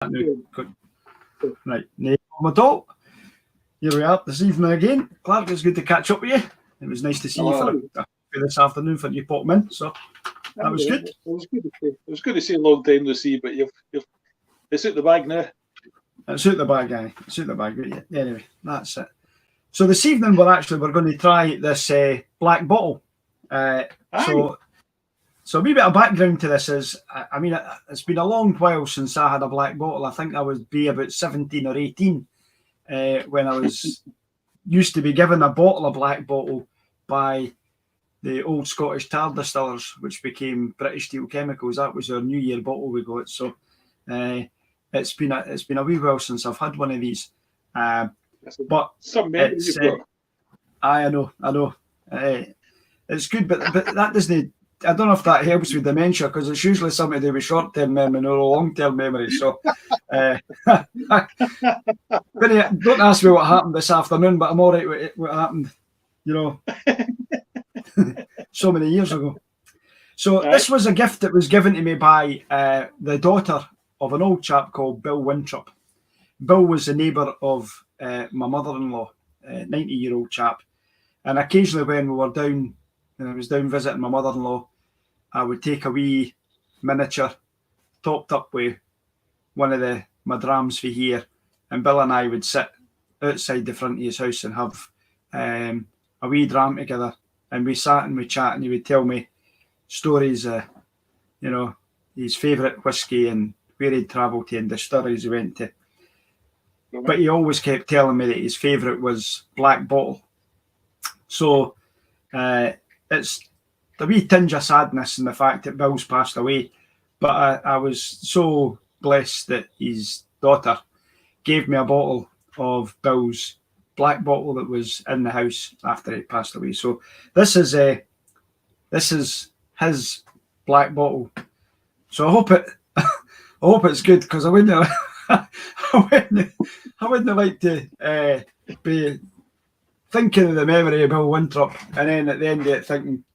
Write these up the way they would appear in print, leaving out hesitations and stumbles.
Right, no problem at all. Here we are this evening again. Clark, it's good to catch up with you. It was nice to see you for this afternoon for you popping in, so that was good. It was good to see a long time to see, but it's out the bag now. It's out the bag, guy. It's out the bag. Anyway, that's it. So this evening we're going to try this black bottle. So a wee bit of background to this is, I mean, it's been a long while since I had a black bottle. I think I would be about 17 or 18 when I was used to be given a bottle of black bottle by the old Scottish tar distillers, which became British Steel Chemicals. That was our New Year bottle we got. So it's been a wee while since I've had one of these. But some memories you've got. I know. It's good, but that doesn't. I don't know if that helps with dementia, because it's usually something to do with short-term memory or long-term memory. So don't ask me what happened this afternoon, but I'm all right with what happened, so many years ago. So this was a gift that was given to me by the daughter of an old chap called Bill Wintrup. Bill was a neighbour of my mother-in-law, 90-year-old chap. And occasionally when we were down, I was down visiting my mother-in-law, I would take a wee miniature topped up with one of my drams for here, and Bill and I would sit outside the front of his house and have a wee dram together, and we sat and we chat, and he would tell me stories, his favourite whisky and where he'd travelled to and distilleries he went to. But he always kept telling me that his favourite was Black Bottle. So it's the wee tinge of sadness in the fact that Bill's passed away, but I was so blessed that his daughter gave me a bottle of Bill's Black Bottle that was in the house after he passed away. So this is his Black Bottle. So I hope it's good, because I wouldn't like to be thinking of the memory of Bill Wintrup and then at the end of it thinking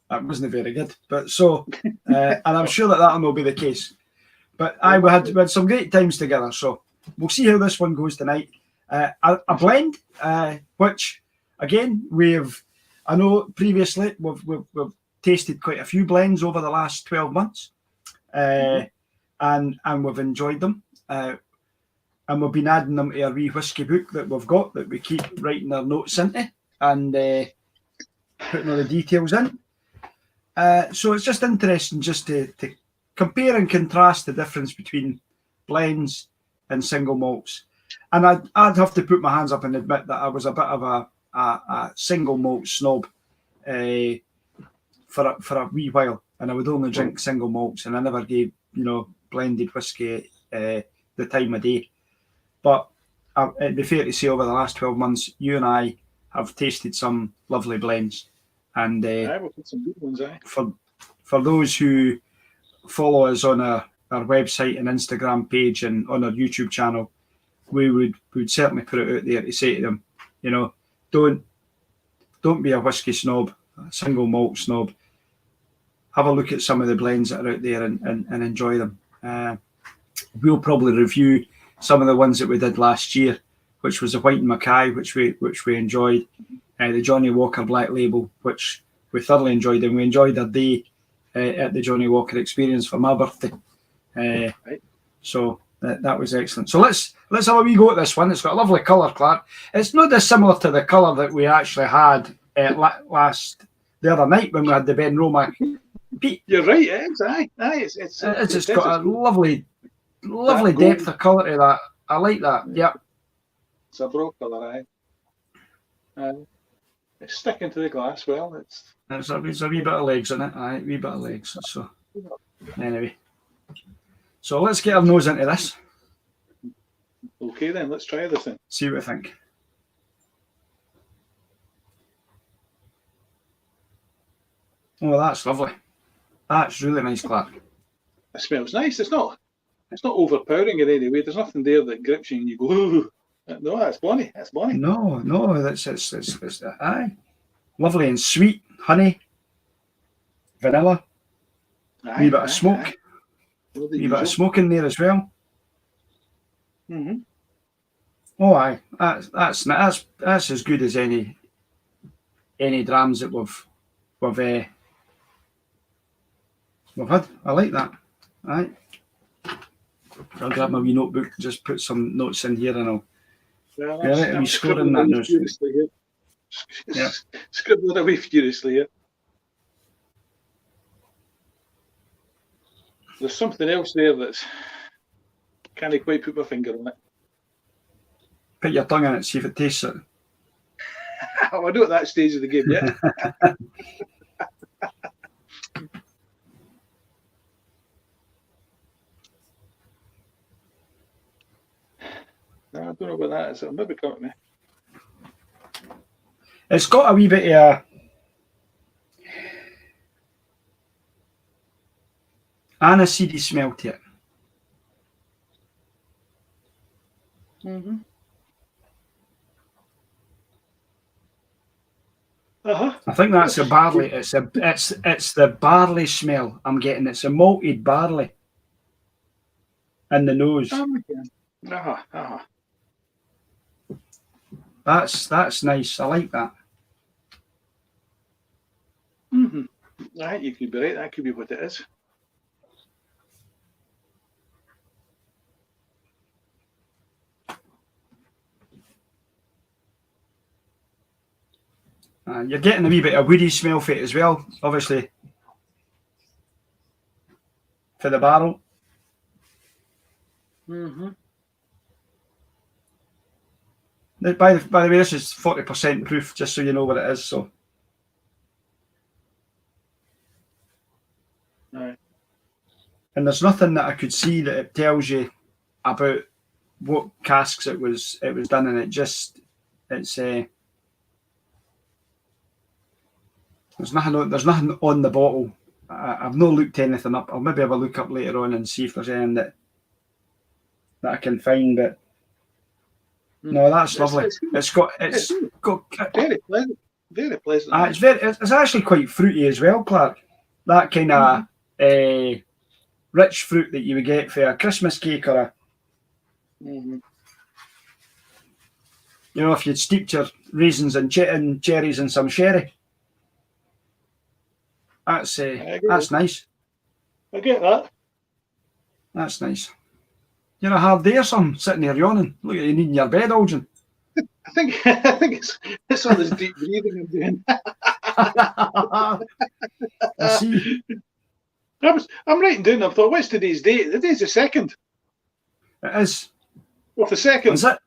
that wasn't very good. But so, and I'm sure that will be the case. But we had some great times together. So we'll see how this one goes tonight. A blend, which again I know previously we've tasted quite a few blends over the last 12 months, and we've enjoyed them. And we've been adding them to our wee whisky book that we've got, that we keep writing our notes into and putting all the details in. So it's just interesting just to compare and contrast the difference between blends and single malts. And I'd have to put my hands up and admit that I was a bit of a single malt snob for a wee while, and I would only drink single malts, and I never gave blended whisky the time of day. But it'd be fair to say over the last 12 months, you and I have tasted some lovely blends. And some good ones, for those who follow us on our website and Instagram page and on our YouTube channel, we would certainly put it out there to say to them, don't be a whisky snob, a single malt snob. Have a look at some of the blends that are out there and enjoy them. We'll probably review some of the ones that we did last year, which was the White and Mackay, which we enjoyed, the Johnny Walker Black Label, which we thoroughly enjoyed, and we enjoyed our day at the Johnny Walker Experience for my birthday. So that was excellent. So let's have a wee go at this one. It's got a lovely colour, Clark. It's not dissimilar to the colour that we actually had the other night when we had the Ben Romack Pete. You're right, it's got a lovely depth of colour to that. I like that. Yeah. It's a broad colour, it's sticking to the glass well. It's a wee bit of legs in it. Aye, wee bit of legs. So anyway, so let's get our nose into this. Okay then, let's try this then. See what I think. Oh, that's lovely. That's really nice, Clark. It smells nice. It's not overpowering in any way. There's nothing there that grips you and you go, ooh. No, that's bonny. That's bonny. No, it's aye. Lovely and sweet, honey, vanilla, wee bit of smoke. Wee bit of smoke in there as well. Mm-hmm. Oh, aye, that's as good as any drams that we've had. I like that. Aye. I'll grab my wee notebook and just put some notes in here, and I'll get a wee score in that news. Yeah. Scribbling away furiously here. There's something else there that's can't quite put my finger on it. Put your tongue in it, see if it tastes it. We're not at that stage of the game yet. No, I don't know about that. It'll maybe come at me. It's got a wee bit of aniseedy smell to it. Mm-hmm. Uh-huh. I think that's the barley. It's the barley smell I'm getting. It's a malted barley in the nose. Uh-huh. Uh-huh. That's nice. I like that. Mm-hmm. I think you could be right. That could be what it is. You're getting a wee bit of woody smell for it as well, obviously, for the barrel. Mm-hmm. By the way, this is 40% proof, just so you know what it is. So, Right. And there's nothing that I could see that it tells you about what casks it was done in. There's nothing on the bottle. I've not looked anything up. I'll maybe have a look up later on and see if there's anything that I can find. But no, that's lovely. It's got very pleasant. Very pleasant. It's actually quite fruity as well, Clark. That kind of rich fruit that you would get for a Christmas cake or mm-hmm. If you'd steeped your raisins and cherries in some sherry. That's nice. I get that. That's nice. You're a hard day or something, sitting there yawning. Look at you needing your bed, Algin. I think it's all this deep breathing I'm doing. I see. I'm writing down. I thought, what's today's date? Today's the 2nd. It is. Of the 2nd. Is it?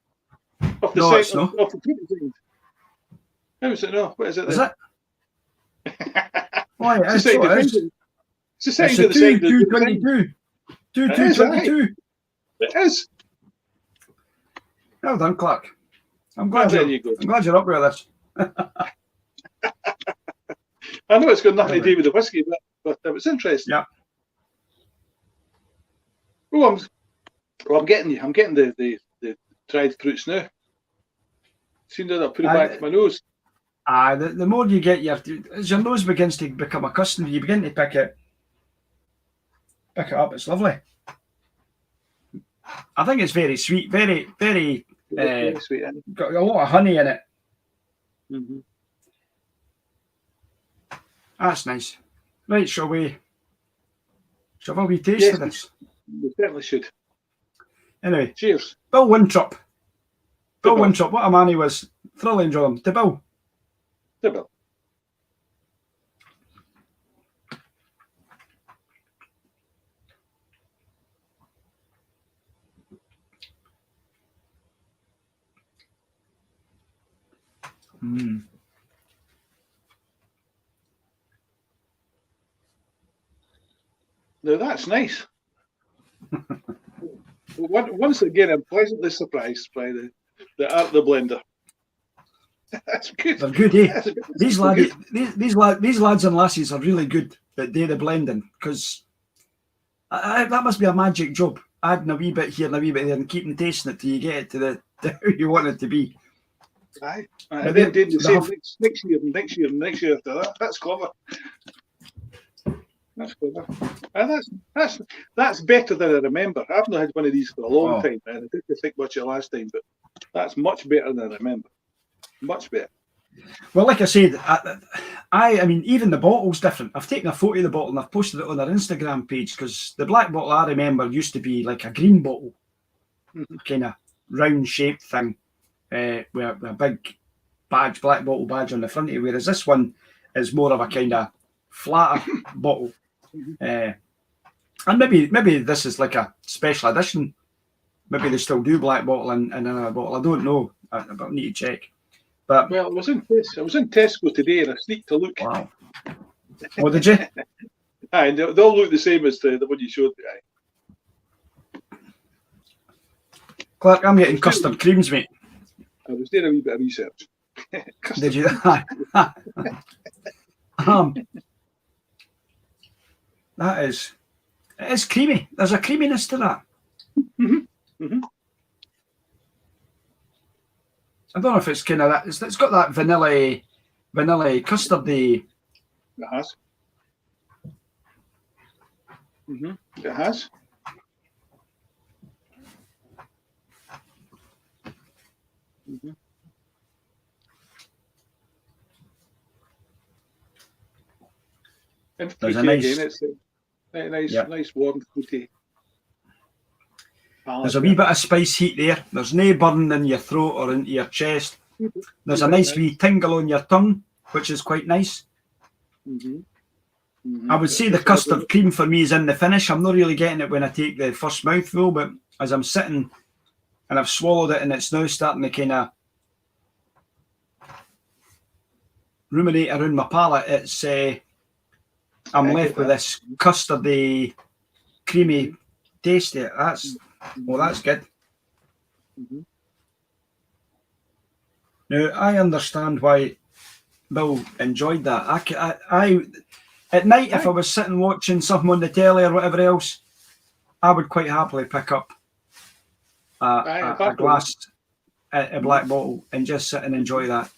Of the 2nd. No. Of the 22nd. How is it? No. What is it? Is it? Why? It's the 2nd. It's the 2nd of the 2nd. 2/22. 2/22. It is. Well done, Clark. I'm glad you're up with this. I know it's got nothing to do with the whiskey, but it's interesting. Yeah. Oh, I'm getting the dried fruits now. Seen that I put it back to my nose. The more you get as your nose begins to become accustomed, you begin to pick it up. It's lovely. I think it's very sweet, very, very sweet. Got a lot of honey in it. Mm-hmm. That's nice. Right, shall we have a wee taste of this? We certainly should. Anyway, cheers. Bill Wintrup. Bill Wintrup, what a man he was. Thoroughly enjoyed him. To Bill. To Bill. Mm. Now that's nice. Once again, I'm pleasantly surprised by the art of the blender. That's good. They're good, eh? These lads and lasses are really good at doing the blending, because that must be a magic job. Adding a wee bit here and a wee bit there and keeping tasting it till you get it to how you want it to be. Aye. And then doing the same next year after that. That's clever. That's clever. That's better than I remember. I've not had one of these for a long time, and I didn't think much of it last time, but that's much better than I remember. Much better. Well, like I said, I mean, even the bottle's different. I've taken a photo of the bottle and I've posted it on our Instagram page, because the black bottle I remember used to be like a green bottle, kind of round shaped thing, with a big badge, black bottle badge on the front of it, whereas this one is more of a kind of flatter bottle. And maybe this is like a special edition. Maybe they still do black bottle and another bottle. I don't know. I need to check. But well, I was in Tesco today and I sneaked a look. Wow. What did you? Aye, they all look the same as the one you showed me. Aye. Clark, I'm getting custard creams, mate. I was doing a wee bit of research. Did you? It is creamy. There's a creaminess to that. I don't know if it's kind of that. It's got that vanilla custardy. It has. It has. And There's a fruity nice, again. It's nice warm fruity. There's a wee bit of spice heat there. There's no burn in your throat or into your chest. There's a nice wee tingle on your tongue, which is quite nice. I would say the custard cream for me is in the finish. I'm not really getting it when I take the first mouthful, but as I'm sitting and I've swallowed it and it's now starting to kind of ruminate around my palate, it's I'm left with this custardy, creamy taste there. That's good. Now I understand why Bill enjoyed that. I at night, if I was sitting watching something on the telly or whatever else, I would quite happily pick up a glass, a black bottle, and just sit and enjoy that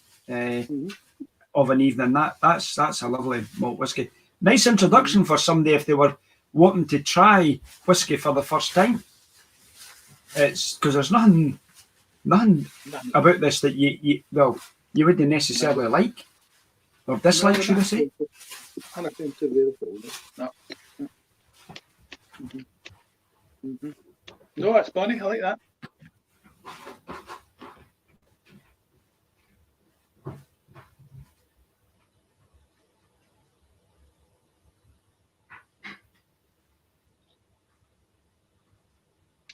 of an evening. That's a lovely malt whiskey. Nice introduction for somebody if they were wanting to try whiskey for the first time. It's because there's nothing about this that you wouldn't necessarily like or dislike, should I say? No, that's funny. I like that.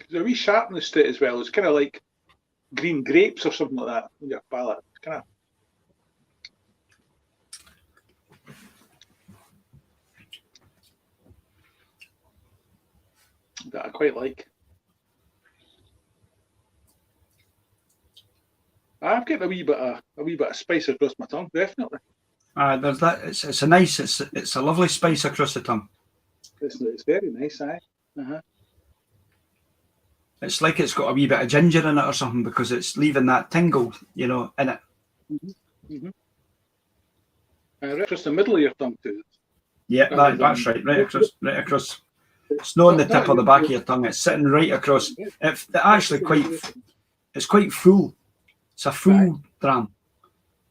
There's a wee sharpness to it as well. It's kind of like green grapes or something like that in your palate. It's kind of. That I quite like. I've got a wee bit of spice across my tongue, definitely. There's that. It's a lovely spice across the tongue. It's very nice, aye. It's like it's got a wee bit of ginger in it or something, because it's leaving that tingle, in it. Right across the middle of your tongue too. Yeah, that's right. Right across. It's not on the tip or the back of your tongue. It's sitting right across. It's actually quite full. It's a full dram,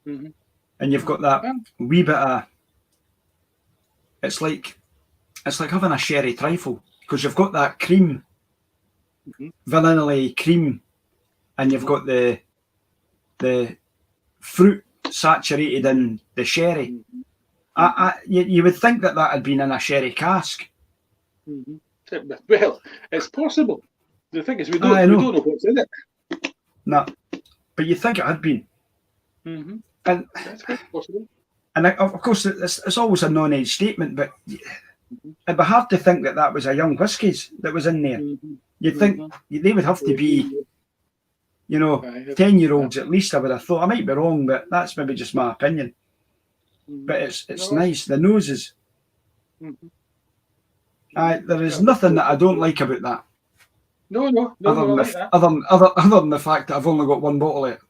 and you've got that wee bit of. It's like having a sherry trifle, because you've got that cream, vanilla cream, and you've got the fruit saturated in the sherry. You would think that had been in a sherry cask. Well, it's possible. The thing is, we don't know what's in it. No, but you think it had been. And that's quite possible. And of course, it's always a non-age statement, but it'd be hard to think that was a young whiskies that was in there. You'd think they would have to be, 10-year-olds at least. I would have thought. I might be wrong, but that's maybe just my opinion. But it's nice. The noses. There is nothing that I don't like about that. No. Other than the fact that I've only got one bottle of it.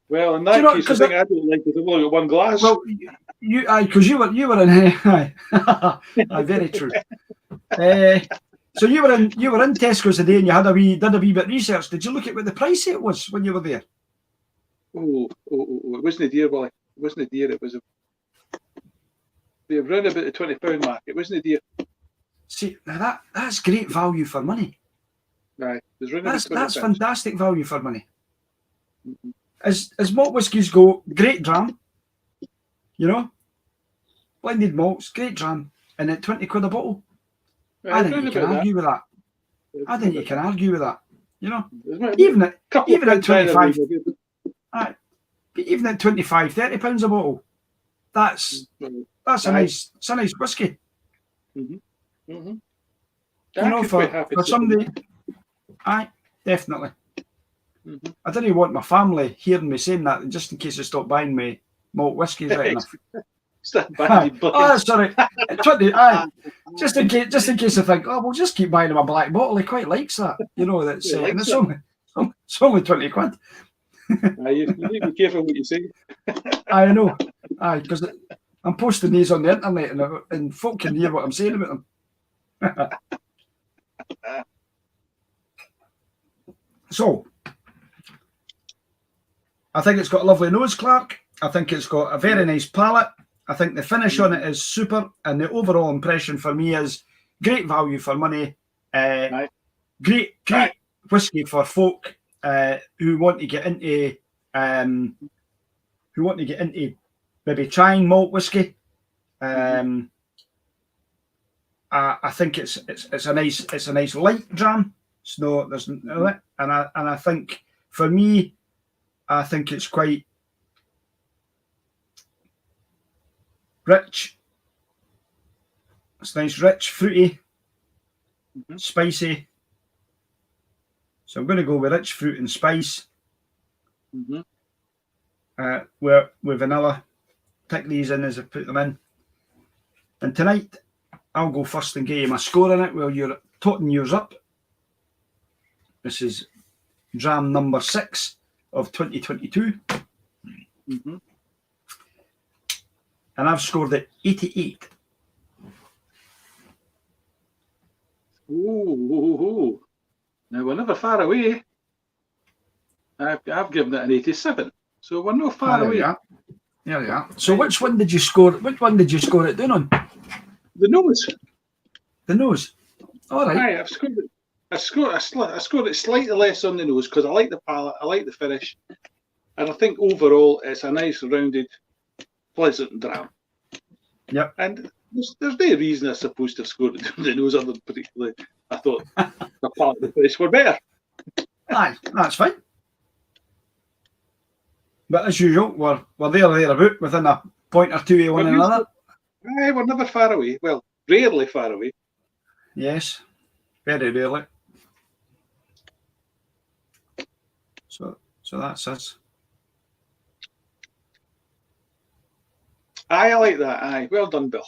Well, in that case, the thing I don't like is I've only got one glass. Well, because you were in very true. So you were in Tesco's today, and you did a wee bit of research. Did you look at what the price it was when you were there? Oh, it wasn't dear, Willie. It wasn't dear. It was they were around about the £20 mark. It wasn't dear. See, now that's great value for money. Right, that's fantastic value for money. Mm-hmm. As malt whiskies go, great dram. You know, blended malts, great dram, and at £20 a bottle. I think you can argue with that. I think you can argue with that. You know, even at 25, even at £25-30 a bottle, that's a nice whiskey. Mm-hmm. Mm-hmm. You know, for somebody, definitely. Mm-hmm. I didn't want my family hearing me saying that, just in case I stop buying me malt whiskies right enough. Sorry, 20. Just in case I think, we'll just keep buying him a black bottle. He quite likes that, you know. That's and it's only £20. You need to be careful what you say. I know, because I'm posting these on the internet, and folk can hear what I'm saying about them. So, I think it's got a lovely nose, Clark. I think it's got a very nice palate. I think the finish on it is super, and the overall impression for me is great value for money. Great whiskey for folk who want to get into maybe trying malt whiskey. I think it's a nice light dram. So there's and I think for me, I think it's quite rich. It's nice, rich, fruity, spicy. So I'm going to go with rich fruit and spice. With vanilla. Pick these in as I put them in. And tonight, I'll go first and give you my score on it while you're totting yours up. This is dram number 6 of 2022. And I've scored it 88. Ooh. Now we're never far away. I've given it an 87. So we're not far away. There we are. So which one did you score? Which one did you score it down on? The nose. The nose. All right. Aye, I scored it slightly less on the nose because I like the palate, I like the finish, and I think overall it's a nice rounded, pleasant dram. Yep. And there's no reason I suppose to have scored it on the nose other than particularly I thought the palate and the finish were better. Aye, that's fine. But as usual, we're there or thereabout within a point or two of one another. Aye, we're never far away. Well, rarely far away. Yes, very rarely. So that's us. Aye, I like that. Aye, well done, Bill.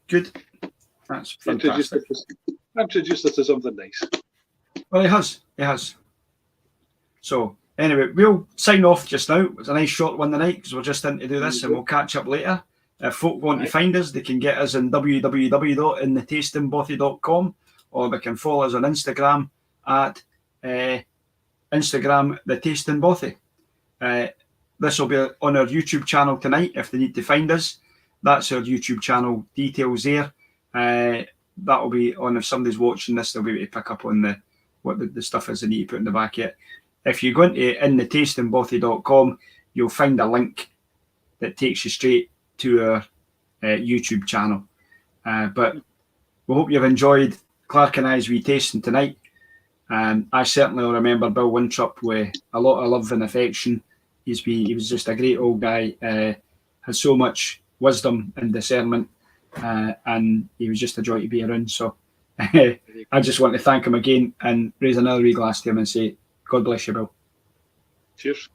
Good. That's fantastic. Introduced us to something nice. Well, he has. So anyway, we'll sign off just now. It's a nice short one tonight because we're just in to do this, and we'll catch up later. If folk want to find us, they can get us in www.inthetastingbothy.com, or they can follow us on Instagram at Instagram The Tasting Bothy. This will be on our YouTube channel tonight if they need to find us. That's our YouTube channel details there. That will be on if somebody's watching this, they'll be able to pick up on what the stuff is they need to put in the back yet. If you go into inthetastingbothy.com, you'll find a link that takes you straight to our YouTube channel. But we hope you've enjoyed Clark and I's wee tasting tonight. I certainly will remember Bill Wintrup with a lot of love and affection. He was just a great old guy, had so much wisdom and discernment, and he was just a joy to be around. So I just want to thank him again and raise another wee glass to him and say, God bless you, Bill. Cheers.